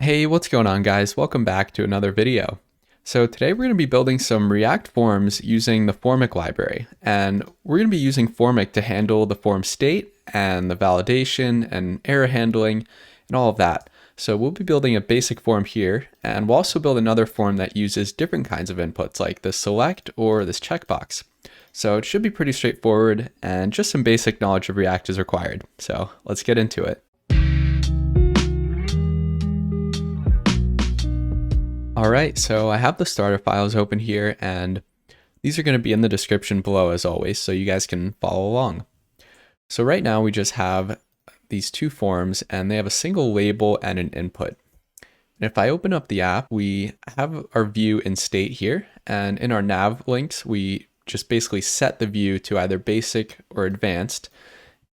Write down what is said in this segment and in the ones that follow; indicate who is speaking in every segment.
Speaker 1: Hey, what's going on guys? Welcome back to another video. So today we're going to be building some React forms using the Formic library, and we're going to be using Formic to handle the form state and the validation and error handling and all of that. So we'll be building a basic form here, and we'll also build another form that uses different kinds of inputs like the select or this checkbox. So it should be pretty straightforward, and just some basic knowledge of React is required. So let's get into it. All right, so I have the starter files open here, and these are going to be in the description below as always, so you guys can follow along. So right now we just have these two forms, and they have a single label and an input. And if I open up the app, we have our view in state here, and in our nav links, we just basically set the view to either basic or advanced.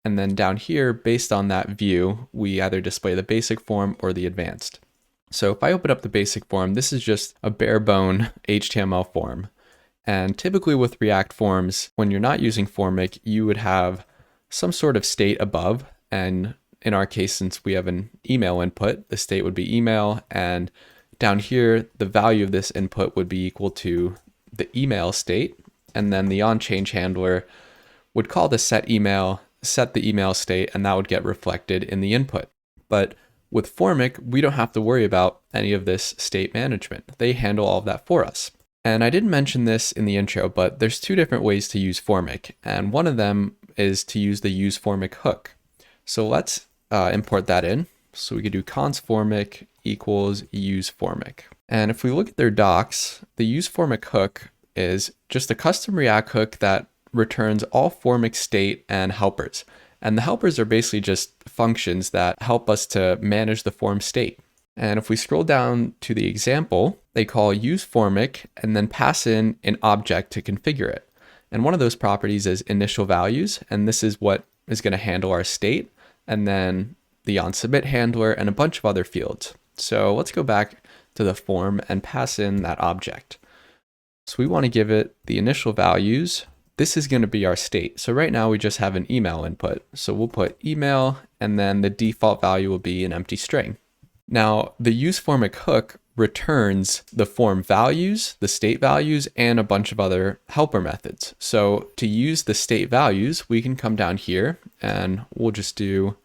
Speaker 1: And then down here, based on that view, we either display the basic form or the advanced. So if I open up the basic form, this is just a bare bone HTML form. And typically with React forms, when you're not using Formic, you would have some sort of state above. And in our case, since we have an email input, the state would be email. And down here, the value of this input would be equal to the email state. And then the onChange handler would call the set email, set the email state, and that would get reflected in the input. But with Formic, we don't have to worry about any of this state management. They handle all of that for us. And I didn't mention this in the intro, but there's two different ways to use Formic. And one of them is to use the use Formic hook. So let's import that in. So we could do const Formic equals use Formic. And if we look at their docs, the use Formic hook is just a custom React hook that returns all Formic state and helpers. And the helpers are basically just functions that help us to manage the form state. And if we scroll down to the example, they call use Formic and then pass in an object to configure it. And one of those properties is initial values. And this is what is going to handle our state. And then the onSubmit handler and a bunch of other fields. So let's go back to the form and pass in that object. So we want to give it the initial values. This is going to be our state. So right now we just have an email input. So we'll put email, and then the default value will be an empty string. Now the use Formic hook returns the form values, the state values, and a bunch of other helper methods. So to use the state values, we can come down here and we'll just do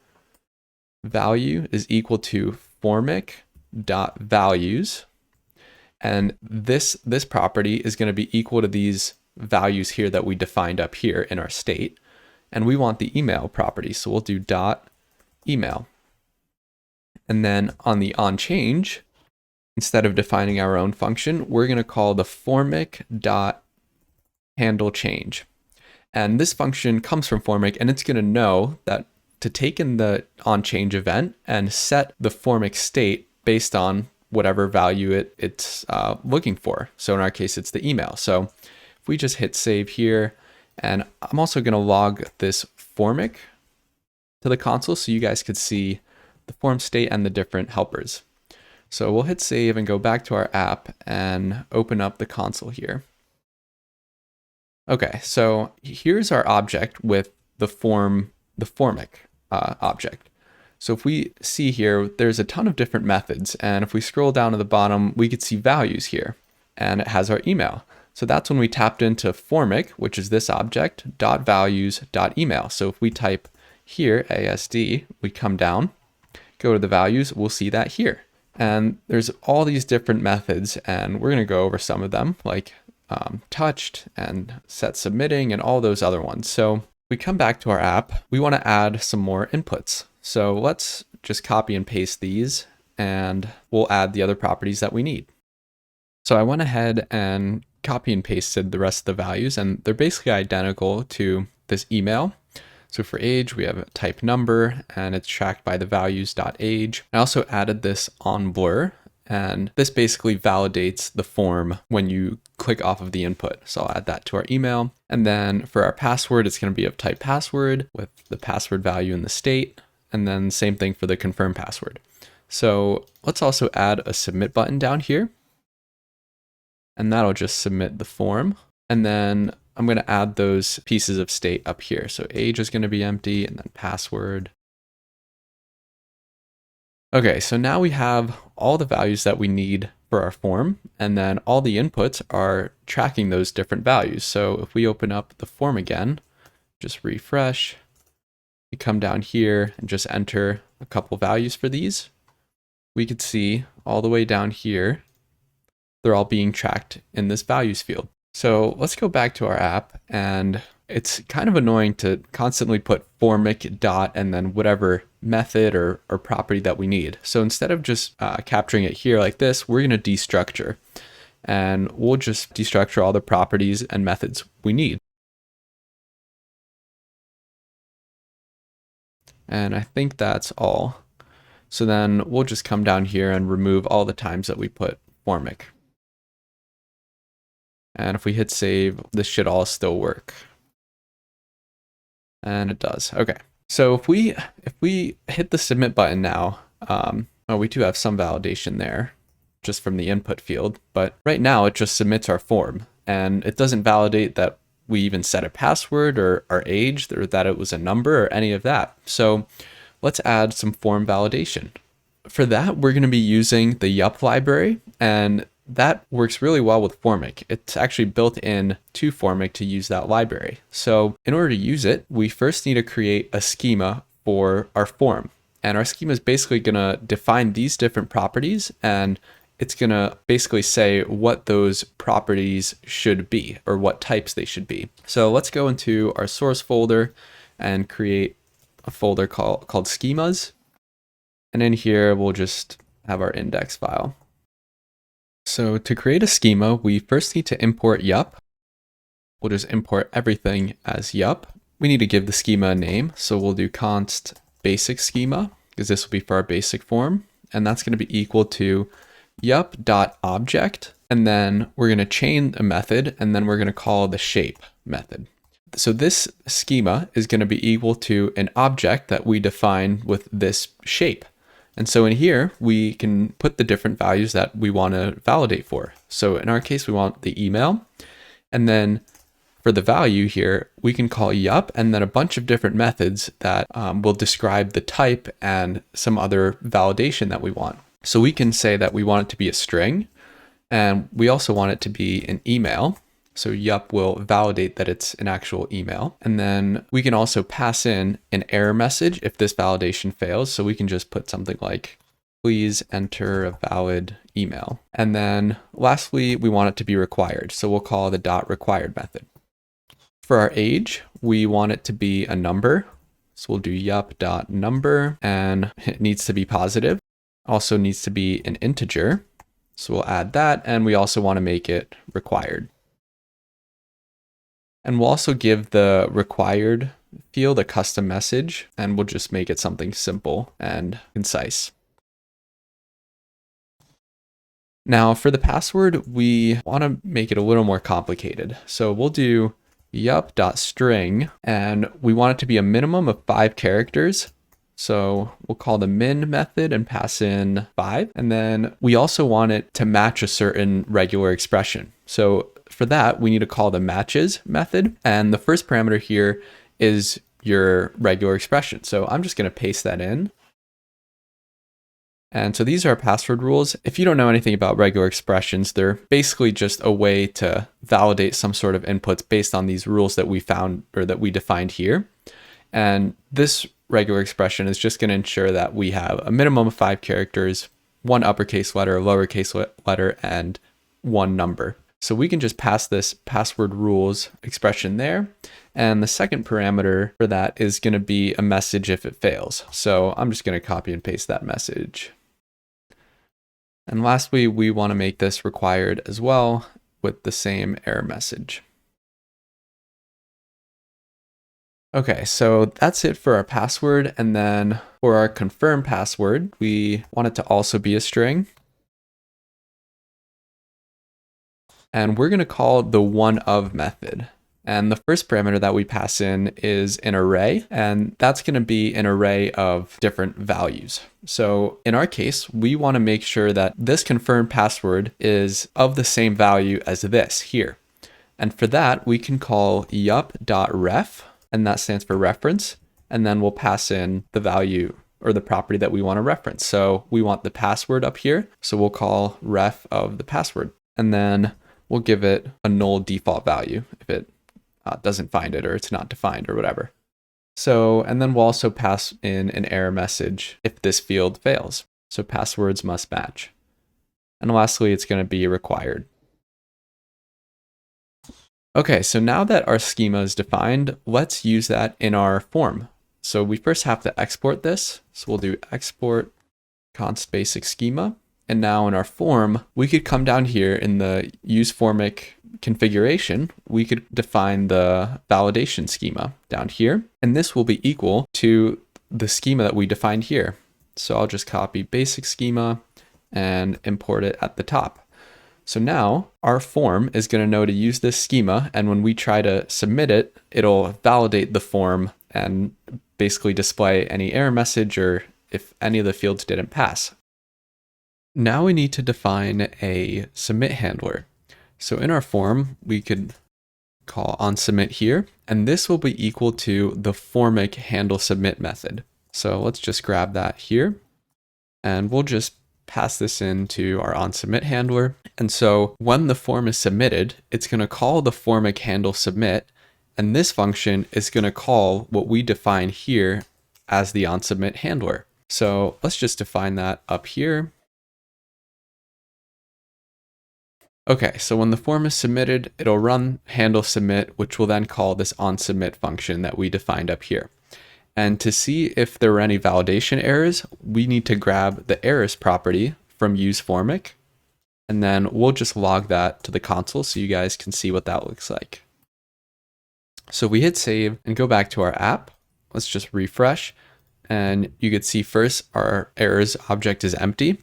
Speaker 1: value is equal to Formic.values. And this property is going to be equal to these values here that we defined up here in our state, and we want the email property, so we'll do dot email. And then on the onChange, instead of defining our own function, we're going to call the Formic dot handle change. And this function comes from Formic, and it's going to know that to take in the onChange event and set the Formic state based on whatever value it's looking for. So in our case, it's the email. So if we just hit save here, and I'm also going to log this Formic to the console so you guys could see the form state and the different helpers. So we'll hit save and go back to our app and open up the console here. Okay, so here's our object with the Formic object. So if we see here, there's a ton of different methods, and if we scroll down to the bottom, we could see values here, and it has our email. So that's when we tapped into Formic, which is this object, .values.email. So if we type here, ASD, we come down, go to the values, we'll see that here. And there's all these different methods, and we're going to go over some of them, like touched and set submitting and all those other ones. So we come back to our app, we want to add some more inputs. So let's just copy and paste these, and we'll add the other properties that we need. So I went ahead and copy and pasted the rest of the values, and they're basically identical to this email. So for age, we have a type number, and it's tracked by the values.age. I also added this on blur, and this basically validates the form when you click off of the input. So I'll add that to our email. And then for our password, it's going to be of type password with the password value in the state. And then same thing for the confirm password. So let's also add a submit button down here. And that'll just submit the form. And then I'm going to add those pieces of state up here. So age is going to be empty, and then password. Okay, so now we have all the values that we need for our form, and then all the inputs are tracking those different values. So if we open up the form again, just refresh, we come down here and just enter a couple values for these, we could see all the way down here, they're all being tracked in this values field. So let's go back to our app, and it's kind of annoying to constantly put Formic dot and then whatever method or property that we need. So instead of just capturing it here like this, we're going to destructure, and we'll just destructure all the properties and methods we need. And I think that's all. So then we'll just come down here and remove all the times that we put Formic. And if we hit save, this should all still work. And it does. Okay. So if we hit the submit button now, we do have some validation there just from the input field, but right now it just submits our form and it doesn't validate that we even set a password or our age or that it was a number or any of that. So let's add some form validation. For that, we're going to be using the yup library, and that works really well with Formic. It's actually built in to Formic to use that library. So in order to use it, we first need to create a schema for our form. And our schema is basically going to define these different properties, and it's going to basically say what those properties should be or what types they should be. So let's go into our source folder and create a folder called schemas. And in here, we'll just have our index file. So to create a schema, we first need to import yup. We'll just import everything as yup. We need to give the schema a name. So we'll do const basic schema, because this will be for our basic form. And that's going to be equal to yup.object. And then we're going to chain a method, and then we're going to call the shape method. So this schema is going to be equal to an object that we define with this shape. And so in here, we can put the different values that we want to validate for. So in our case, we want the email. And then for the value here, we can call yup and then a bunch of different methods that will describe the type and some other validation that we want. So we can say that we want it to be a string, and we also want it to be an email. So yup will validate that it's an actual email. And then we can also pass in an error message if this validation fails. So we can just put something like, please enter a valid email. And then lastly, we want it to be required. So we'll call the dot required method. For our age, we want it to be a number. So we'll do yup.number, and it needs to be positive. Also needs to be an integer. So we'll add that. And we also want to make it required. And we'll also give the required field a custom message, and we'll just make it something simple and concise. Now for the password, we want to make it a little more complicated. So we'll do yup.string, and we want it to be a minimum of 5 characters. So we'll call the min method and pass in 5. And then we also want it to match a certain regular expression. So for that, we need to call the matches method. And the first parameter here is your regular expression. So I'm just going to paste that in. And so these are our password rules. If you don't know anything about regular expressions, they're basically just a way to validate some sort of inputs based on these rules that we found or that we defined here. And this regular expression is just going to ensure that we have a minimum of 5 characters, 1 uppercase letter, a lowercase letter, and 1 number. So we can just pass this password rules expression there. And the second parameter for that is going to be a message if it fails. So I'm just going to copy and paste that message. And lastly, we want to make this required as well with the same error message. Okay, so that's it for our password. And then for our confirm password, we want it to also be a string. And we're going to call the oneOf method. And the first parameter that we pass in is an array, and that's going to be an array of different values. So in our case, we want to make sure that this confirmed password is of the same value as this here. And for that, we can call yup.ref, and that stands for reference. And then we'll pass in the value or the property that we want to reference. So we want the password up here. So we'll call ref of the password, and then we'll give it a null default value if it doesn't find it or it's not defined or whatever. So, and then we'll also pass in an error message if this field fails. So passwords must match. And lastly, it's going to be required. Okay, so now that our schema is defined, let's use that in our form. So we first have to export this. So we'll do export const basic schema. And now in our form, we could come down here in the use Formic configuration, we could define the validation schema down here. And this will be equal to the schema that we defined here. So I'll just copy basic schema and import it at the top. So now our form is going to know to use this schema. And when we try to submit it, it'll validate the form and basically display any error message or if any of the fields didn't pass. Now we need to define a submit handler. So in our form, we could call onSubmit here, and this will be equal to the Formic handle submit method. So let's just grab that here, and we'll just pass this into our onSubmit handler. And so when the form is submitted, it's going to call the Formic handle submit, and this function is going to call what we define here as the onSubmit handler. So let's just define that up here. Okay, so when the form is submitted, it'll run handle submit, which will then call this onSubmit function that we defined up here. And to see if there were any validation errors, we need to grab the errors property from use Formic, and then we'll just log that to the console so you guys can see what that looks like. So we hit save and go back to our app. Let's just refresh, and you could see first our errors object is empty.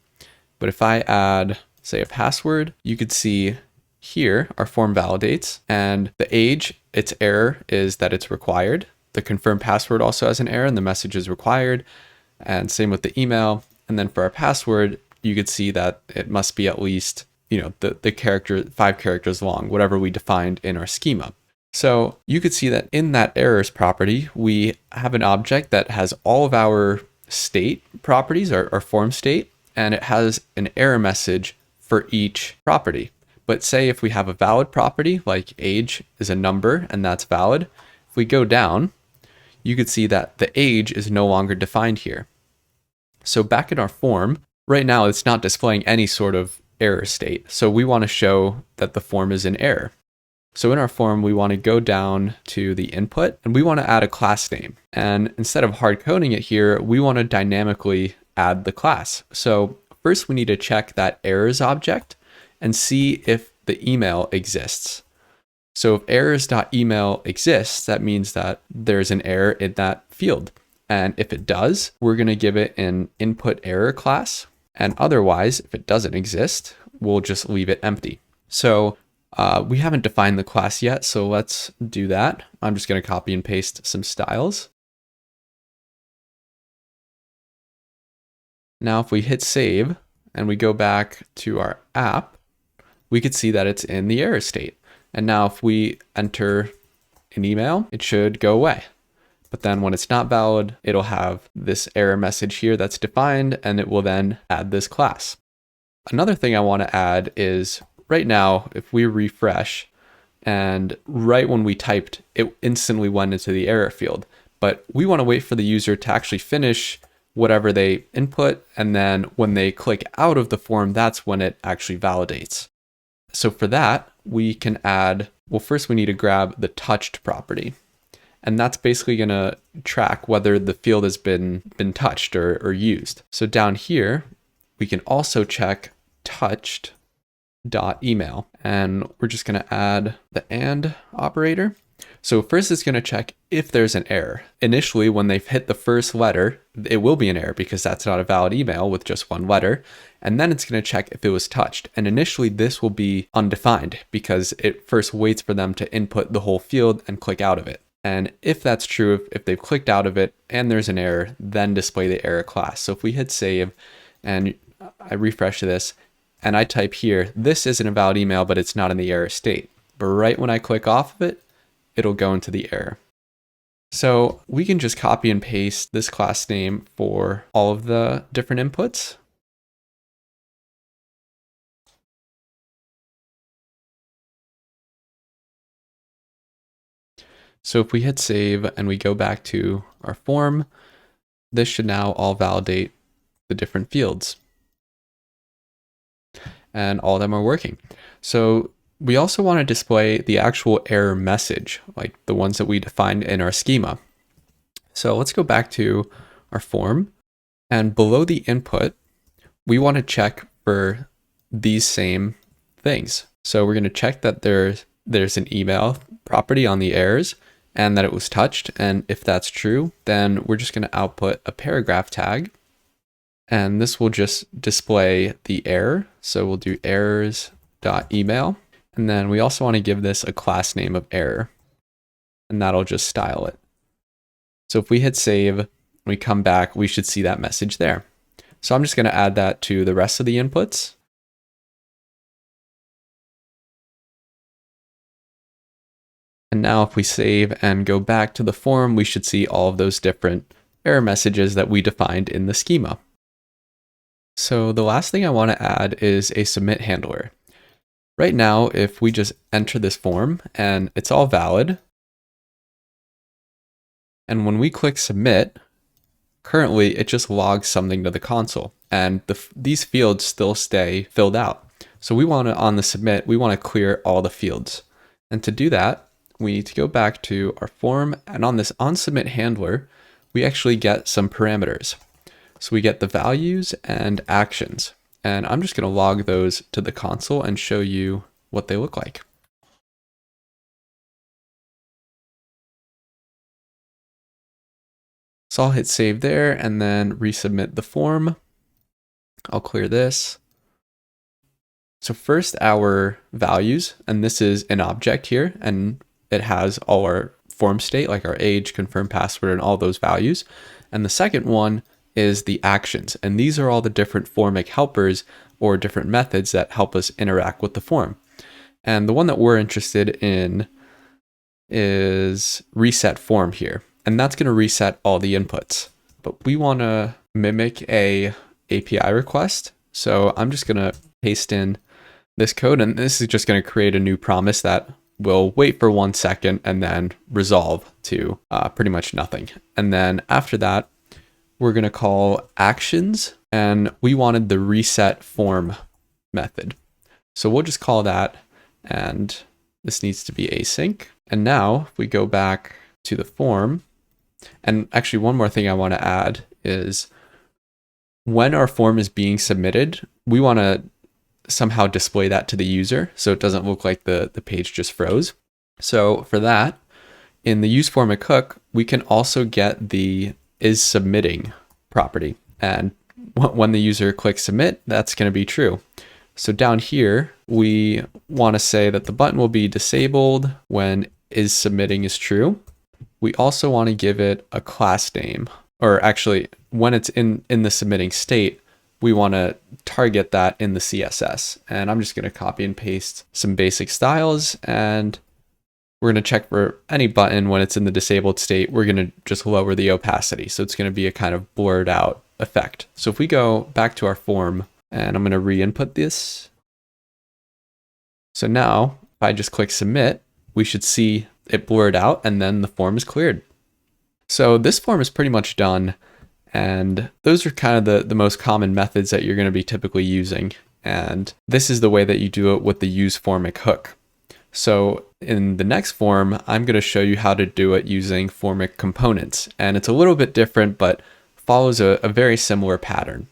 Speaker 1: But if I add, say, a password, you could see here our form validates, and the age, its error is that it's required. The confirm password also has an error and the message is required, and same with the email. And then for our password, you could see that it must be at least, the character, 5 characters long, whatever we defined in our schema. So you could see that in that errors property, we have an object that has all of our state properties, our form state, and it has an error message for each property. But say if we have a valid property, like age is a number and that's valid, if we go down, you could see that the age is no longer defined here. So back in our form, right now it's not displaying any sort of error state. So we want to show that the form is in error. So in our form, we want to go down to the input and we want to add a class name. And instead of hard coding it here, we want to dynamically add the class. So first we need to check that errors object and see if the email exists. So if errors.email exists, that means that there's an error in that field. And if it does, we're going to give it an input error class. And otherwise, if it doesn't exist, we'll just leave it empty. So we haven't defined the class yet, so let's do that. I'm just going to copy and paste some styles. Now, if we hit save and we go back to our app, we could see that it's in the error state. And now if we enter an email, it should go away. But then when it's not valid, it'll have this error message here that's defined, and it will then add this class. Another thing I want to add is right now, if we refresh, and right when we typed, it instantly went into the error field. But we want to wait for the user to actually finish whatever they input, and then when they click out of the form, that's when it actually validates. So for that, we can add, well, first we need to grab the touched property. And that's basically going to track whether the field has been touched or used. So down here, we can also check touched.email. And we're just going to add the and operator. So first it's going to check if there's an error. Initially, when they've hit the first letter, it will be an error because that's not a valid email with just one letter. And then it's going to check if it was touched. And initially this will be undefined because it first waits for them to input the whole field and click out of it. And if that's true, if they've clicked out of it and there's an error, then display the error class. So if we hit save and I refresh this and I type here, this isn't a valid email, but it's not in the error state. But right when I click off of it, it'll go into the error. So we can just copy and paste this class name for all of the different inputs. So if we hit save and we go back to our form, this should now all validate the different fields. And all of them are working. So we also want to display the actual error message, like the ones that we defined in our schema. So let's go back to our form, and below the input, we want to check for these same things. So we're going to check that there's an email property on the errors and that it was touched. And if that's true, then we're just going to output a paragraph tag. And this will just display the error. So we'll do errors.email. And then we also want to give this a class name of error. And that'll just style it. So if we hit save, we come back, we should see that message there. So I'm just going to add that to the rest of the inputs. And now if we save and go back to the form, we should see all of those different error messages that we defined in the schema. So the last thing I want to add is a submit handler. Right now, if we just enter this form and it's all valid, and when we click submit, currently it just logs something to the console, and these fields still stay filled out. So we want to, on the submit, we want to clear all the fields. And to do that, we need to go back to our form, and on this onSubmit handler, we actually get some parameters. So we get the values and actions, and I'm just going to log those to the console and show you what they look like. So I'll hit save there and then resubmit the form. I'll clear this. So first our values, and this is an object here, and it has all our form state, like our age, confirm password, and all those values. And the second one is the actions, and these are all the different Formic helpers or different methods that help us interact with the form. And the one that we're interested in is reset form here, and that's going to reset all the inputs. But we want to mimic a API request, so I'm just going to paste in this code, and this is just going to create a new promise that will wait for 1 second and then resolve to pretty much nothing. And then after that, we're going to call actions, and we wanted the reset form method. So we'll just call that, and this needs to be async. And now if we go back to the form, and actually one more thing I want to add is when our form is being submitted, we want to somehow display that to the user so it doesn't look like the page just froze. So for that, in the use Formic hook, we can also get the is submitting property. And when the user clicks submit, that's going to be true. So down here, we want to say that the button will be disabled when is submitting is true. We also want to give it a class name, or actually when it's in the submitting state, we want to target that in the CSS. And I'm just going to copy and paste some basic styles, and we're going to check for any button when it's in the disabled state. We're going to just lower the opacity. So it's going to be a kind of blurred out effect. So if we go back to our form, and I'm going to re-input this. So now if I just click submit, we should see it blurred out, and then the form is cleared. So this form is pretty much done. And those are kind of the most common methods that you're going to be typically using. And this is the way that you do it with the use Formic hook. So in the next form, I'm going to show you how to do it using Formic Components. And it's a little bit different, but follows a very similar pattern.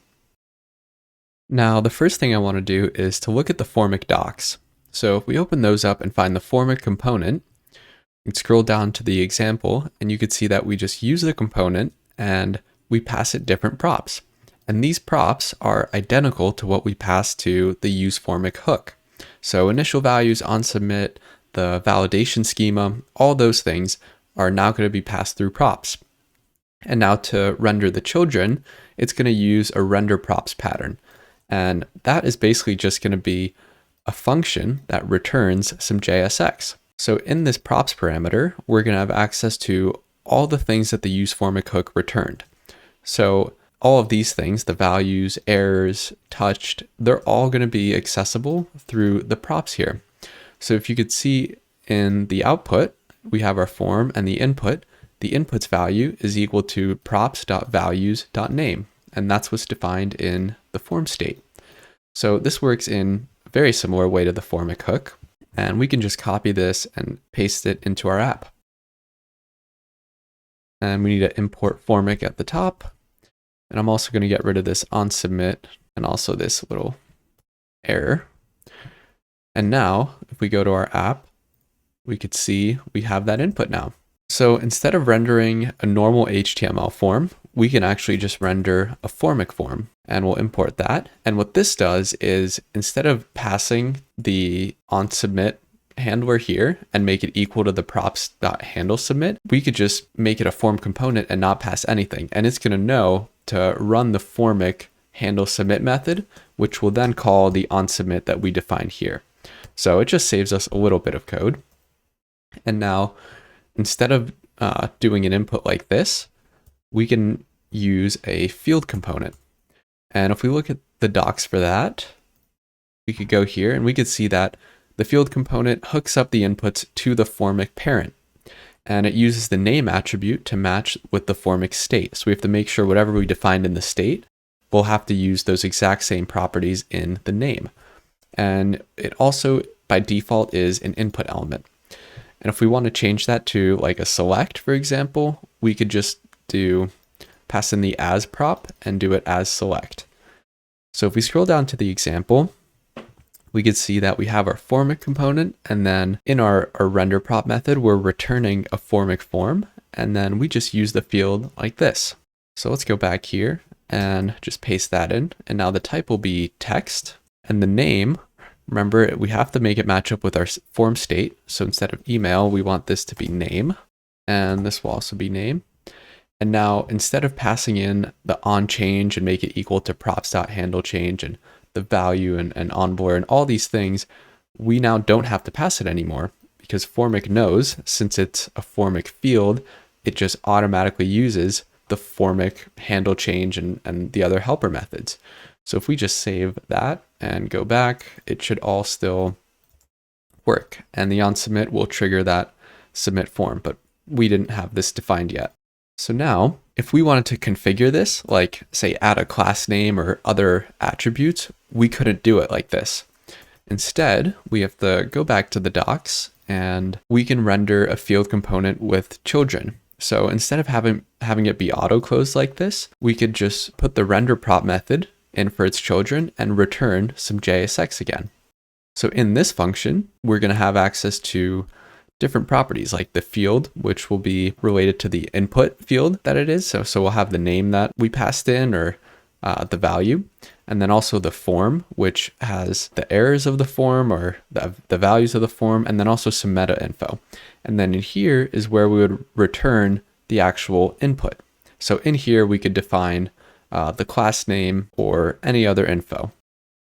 Speaker 1: Now, the first thing I want to do is to look at the Formic docs. So if we open those up and find the Formic component, you can scroll down to the example, and you can see that we just use the component and we pass it different props. And these props are identical to what we pass to the use Formic hook. So initial values, on submit, the validation schema, all those things are now going to be passed through props. And now to render the children, it's going to use a render props pattern. And that is basically just going to be a function that returns some JSX. So in this props parameter, we're going to have access to all the things that the useFormic hook returned. So all of these things, the values, errors, touched, they're all going to be accessible through the props here. So if you could see in the output, we have our form and the input. The input's value is equal to props.values.name, and that's what's defined in the form state. So this works in a very similar way to the Formic hook, and we can just copy this and paste it into our app. And we need to import Formic at the top. And I'm also going to get rid of this onSubmit and also this little error. And now if we go to our app, we could see we have that input now. So instead of rendering a normal HTML form, we can actually just render a Formic form, and we'll import that. And what this does is, instead of passing the onSubmit handler here and make it equal to the props.handleSubmit, we could just make it a form component and not pass anything. And it's going to know to run the Formic handleSubmit method, which will then call the onSubmit that we defined here. So it just saves us a little bit of code. And now, instead of doing an input like this, we can use a field component. And if we look at the docs for that, we could go here and we could see that the field component hooks up the inputs to the Formic parent. And it uses the name attribute to match with the Formic state. So we have to make sure whatever we defined in the state, we'll have to use those exact same properties in the name. And it also, by default, is an input element. And if we want to change that to like a select, for example, we could just pass in the as prop and do it as select. So if we scroll down to the example, we could see that we have our Formic component, and then in our render prop method, we're returning a Formic form, and then we just use the field like this. So let's go back here and just paste that in. And now the type will be text, and the name, remember, we have to make it match up with our form state. So instead of email, we want this to be name, and this will also be name. And now instead of passing in the onChange and make it equal to props.handleChange and the value and onBlur and all these things, we now don't have to pass it anymore, because Formic knows, since it's a Formic field, it just automatically uses the Formic handleChange and the other helper methods. So if we just save that and go back, it should all still work. And the onSubmit will trigger that submit form, but we didn't have this defined yet. So now, if we wanted to configure this, like say add a class name or other attributes, we couldn't do it like this. Instead, we have to go back to the docs and we can render a field component with children. So instead of having it be auto-closed like this, we could just put the render prop method in for its children and return some JSX again. So in this function, we're going to have access to different properties like the field, which will be related to the input field that it is. So we'll have the name that we passed in, or the value, and then also the form, which has the errors of the form or the values of the form, and then also some meta info. And then in here is where we would return the actual input. So in here, we could define the class name or any other info.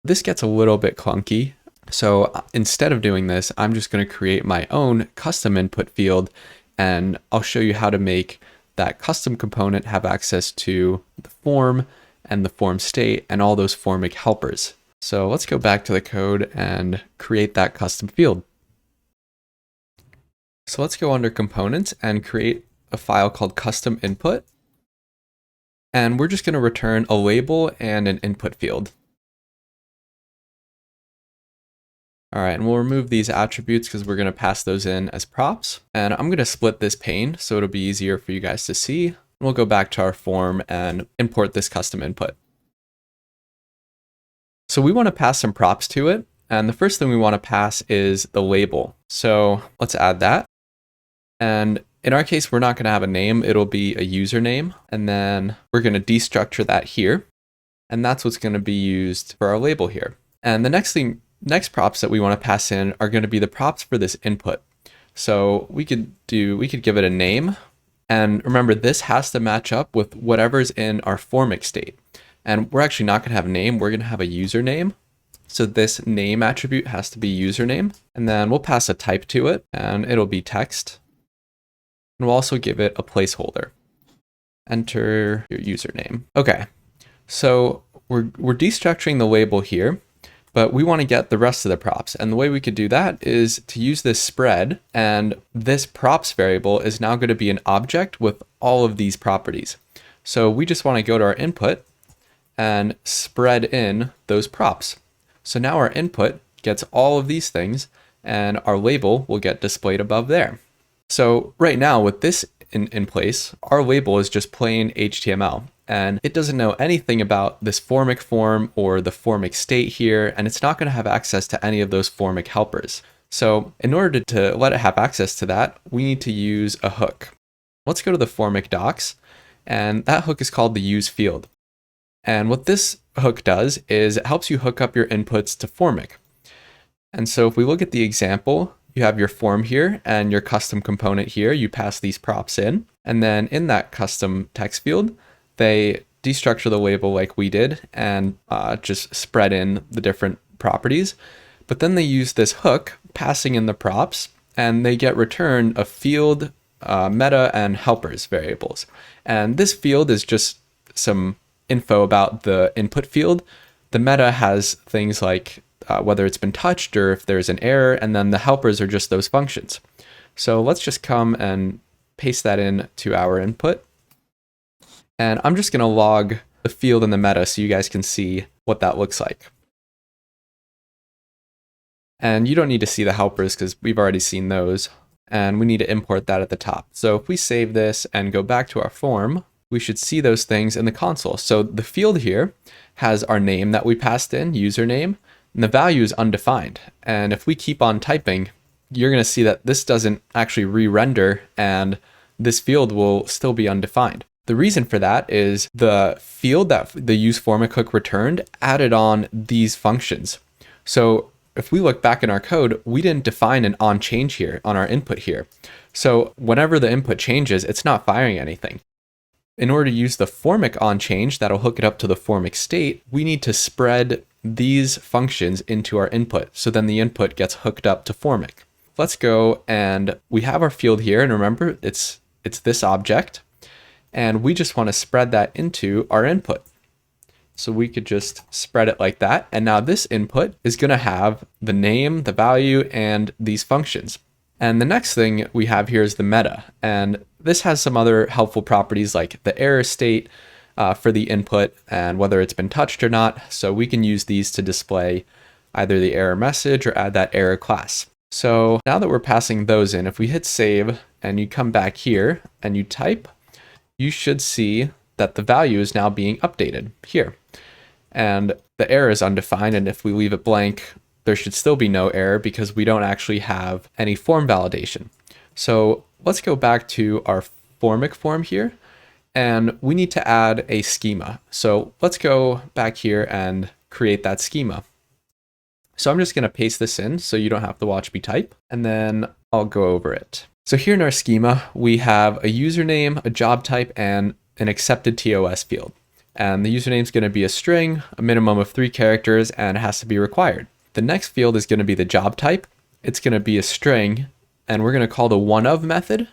Speaker 1: This gets a little bit clunky. So instead of doing this, I'm just going to create my own custom input field, and I'll show you how to make that custom component have access to the form and the form state and all those Formic helpers. So let's go back to the code and create that custom field. So let's go under components and create a file called custom input. And we're just going to return a label and an input field. All right, and we'll remove these attributes because we're going to pass those in as props. And I'm going to split this pane so it'll be easier for you guys to see. We'll go back to our form and import this custom input. So we want to pass some props to it. And the first thing we want to pass is the label. So let's add that. And in our case, we're not going to have a name. It'll be a username. And then we're going to destructure that here. And that's what's going to be used for our label here. And the next props that we want to pass in are going to be the props for this input. So we could give it a name. And remember, this has to match up with whatever's in our Formic state. And we're actually not going to have a name. We're going to have a username. So this name attribute has to be username. And then we'll pass a type to it, and it'll be text. And we'll also give it a placeholder. Enter your username. Okay, so we're destructuring the label here, but we want to get the rest of the props. And the way we could do that is to use this spread, and this props variable is now going to be an object with all of these properties. So we just want to go to our input and spread in those props. So now our input gets all of these things, and our label will get displayed above there. So right now with this in place, our label is just plain HTML, and it doesn't know anything about this Formic form or the Formic state here, and it's not going to have access to any of those Formic helpers. So in order to let it have access to that, we need to use a hook. Let's go to the Formic docs, and that hook is called the use field. And what this hook does is it helps you hook up your inputs to Formic. And so if we look at the example, you have your form here and your custom component here. You pass these props in, and then in that custom text field, they destructure the label like we did and just spread in the different properties. But then they use this hook passing in the props, and they get returned a field, meta, and helpers variables. And this field is just some info about the input field. The meta has things like whether it's been touched or if there's an error, and then the helpers are just those functions. So let's just come and paste that in to our input. And I'm just going to log the field and the meta so you guys can see what that looks like. And you don't need to see the helpers because we've already seen those, and we need to import that at the top. So if we save this and go back to our form, we should see those things in the console. So the field here has our name that we passed in, username, and the value is undefined. And if we keep on typing, you're going to see that this doesn't actually re-render, and this field will still be undefined. The reason for that is the field that the useFormic hook returned added on these functions. So if we look back in our code, we didn't define an onChange here on our input here. So whenever the input changes, it's not firing anything. In order to use the Formic onChange that'll hook it up to the Formic state, we need to spread these functions into our input. So then the input gets hooked up to Formic. Let's go, and we have our field here, and remember it's this object, and we just want to spread that into our input. So we could just spread it like that, and now this input is going to have the name, the value, and these functions. And the next thing we have here is the meta, and this has some other helpful properties like the error state for the input and whether it's been touched or not. So we can use these to display either the error message or add that error class. So now that we're passing those in, if we hit save and you come back here and you type, you should see that the value is now being updated here. And the error is undefined, and if we leave it blank, there should still be no error because we don't actually have any form validation. So let's go back to our Formic form here, and we need to add a schema. So let's go back here and create that schema. So I'm just going to paste this in so you don't have to watch me type, and then I'll go over it. So here in our schema, we have a username, a job type, and an accepted TOS field. And the username is going to be a string, a minimum of 3 characters, and it has to be required. The next field is going to be the job type. It's going to be a string, and we're going to call the oneOf method,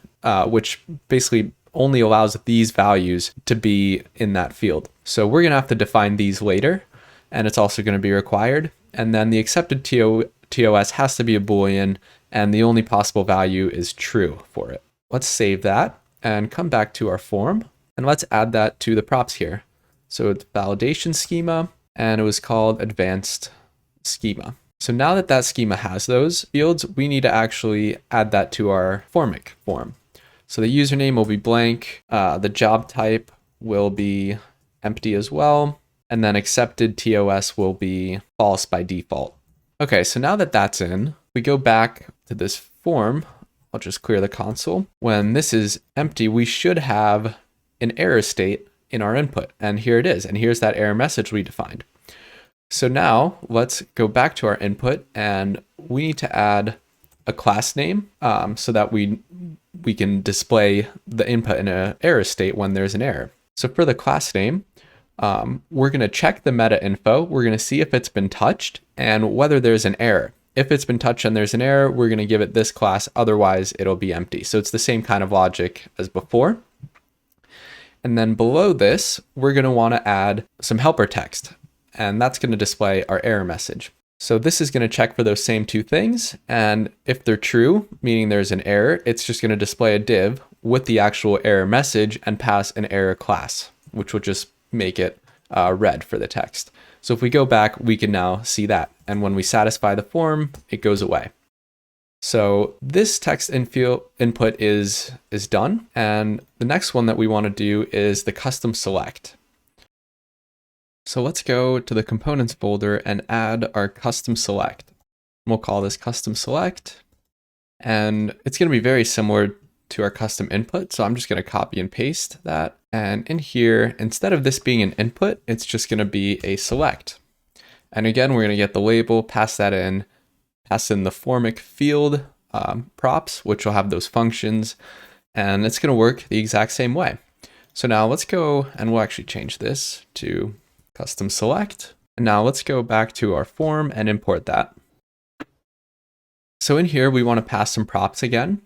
Speaker 1: which basically only allows these values to be in that field. So we're going to have to define these later, and it's also going to be required. And then the accepted TOS has to be a Boolean, and the only possible value is true for it. Let's save that and come back to our form, and let's add that to the props here. So it's validation schema, and it was called advanced schema. So now that that schema has those fields, we need to actually add that to our Formic form. So the username will be blank, the job type will be empty as well, and then accepted TOS will be false by default. Okay, so now that that's in, we go back to this form. I'll just clear the console. When this is empty, we should have an error state in our input, and here it is, and here's that error message we defined. So now let's go back to our input, and we need to add a class name so that we can display the input in an error state when there's an error. So for the class name, we're going to check the meta info. We're going to see if it's been touched and whether there's an error. if it's been touched and there's an error, we're going to give it this class, otherwise it'll be empty. So it's the same kind of logic as before. And then below this, we're going to want to add some helper text, and that's going to display our error message. So this is going to check for those same two things, and if they're true, meaning there's an error, it's just going to display a div with the actual error message and pass an error class, which will just make it red for the text. So if we go back, we can now see that. And when we satisfy the form, it goes away. So this text input is done. And the next one that we want to do is the custom select. So let's go to the components folder and add our custom select. We'll call this custom select. And it's going to be very similar to our custom input. So I'm just going to copy and paste that. And in here, instead of this being an input, it's just going to be a select. And again, we're going to get the label, pass that in, pass in the Formic field props, which will have those functions, and it's going to work the exact same way. So now let's go and we'll actually change this to custom select. And now let's go back to our form and import that. So in here, we want to pass some props again,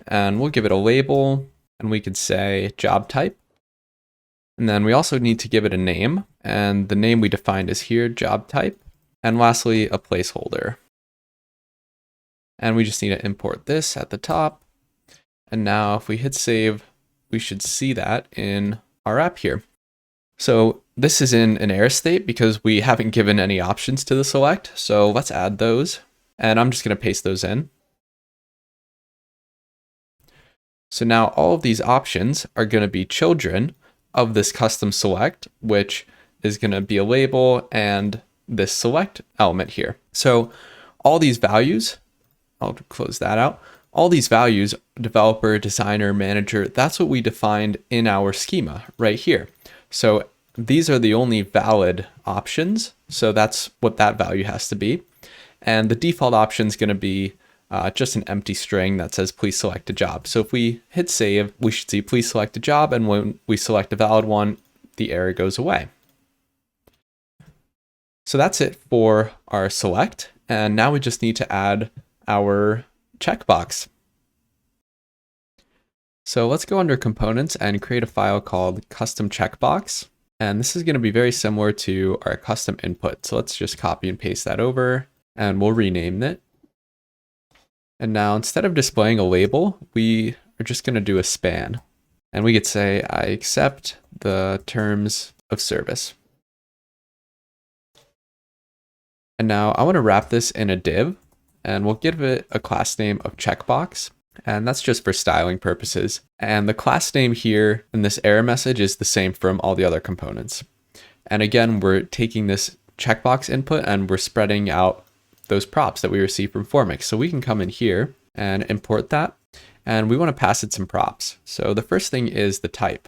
Speaker 1: and we'll give it a label, and we could say job type. And then we also need to give it a name, and the name we defined is here, job type. And lastly, a placeholder. And we just need to import this at the top. And now if we hit save, we should see that in our app here. So this is in an error state because we haven't given any options to the select. So let's add those. And I'm just going to paste those in. So now all of these options are going to be children of this custom select, which is going to be a label and this select element here. So all these values, I'll close that out. All these values, developer, designer, manager, that's what we defined in our schema right here. So these are the only valid options. So that's what that value has to be. And the default option is going to be just an empty string that says, please select a job. So if we hit save, we should see, please select a job. And when we select a valid one, the error goes away. So that's it for our select. And now we just need to add our checkbox. So let's go under components and create a file called custom checkbox. And this is going to be very similar to our custom input. So let's just copy and paste that over and we'll rename it. And now instead of displaying a label, we are just going to do a span. And we could say, I accept the terms of service. And now I want to wrap this in a div, and we'll give it a class name of checkbox. And that's just for styling purposes. And the class name here in this error message is the same from all the other components. And again, we're taking this checkbox input and we're spreading out those props that we receive from Formik. So we can come in here and import that, and we want to pass it some props. So the first thing is the type,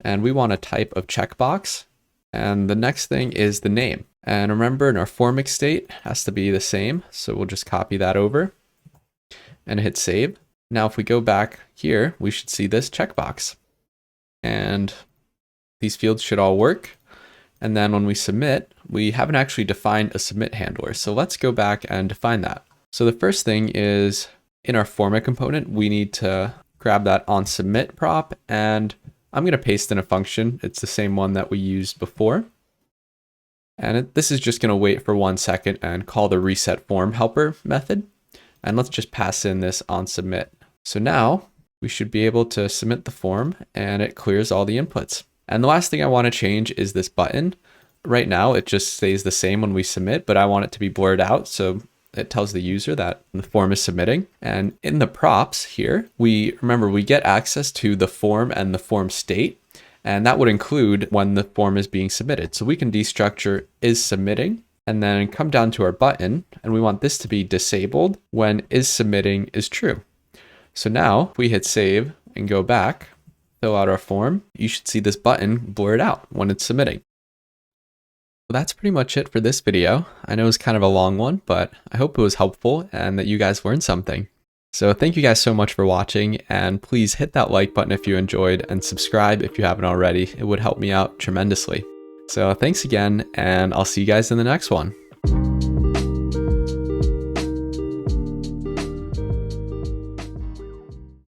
Speaker 1: and we want a type of checkbox. And the next thing is the name. And remember, in our Formik state has to be the same. So we'll just copy that over and hit save. Now, if we go back here, we should see this checkbox, and these fields should all work. And then when we submit, we haven't actually defined a submit handler. So let's go back and define that. So the first thing is in our Formic component, we need to grab that on submit prop, and I'm going to paste in a function. It's the same one that we used before. And this is just going to wait for 1 second and call the reset form helper method. And let's just pass in this on submit. So now we should be able to submit the form and it clears all the inputs. And the last thing I want to change is this button. Right now, it just stays the same when we submit, but I want it to be blurred out so it tells the user that the form is submitting. And in the props here, remember we get access to the form and the form state, and that would include when the form is being submitted. So we can destructure is submitting and then come down to our button, and we want this to be disabled when is submitting is true. So now if we hit save and go back, fill out our form, you should see this button blurred out when it's submitting. Well, that's pretty much it for this video. I know it's kind of a long one, but I hope it was helpful and that you guys learned something. So thank you guys so much for watching, and please hit that like button if you enjoyed and subscribe if you haven't already. It would help me out tremendously. So thanks again, and I'll see you guys in the next one.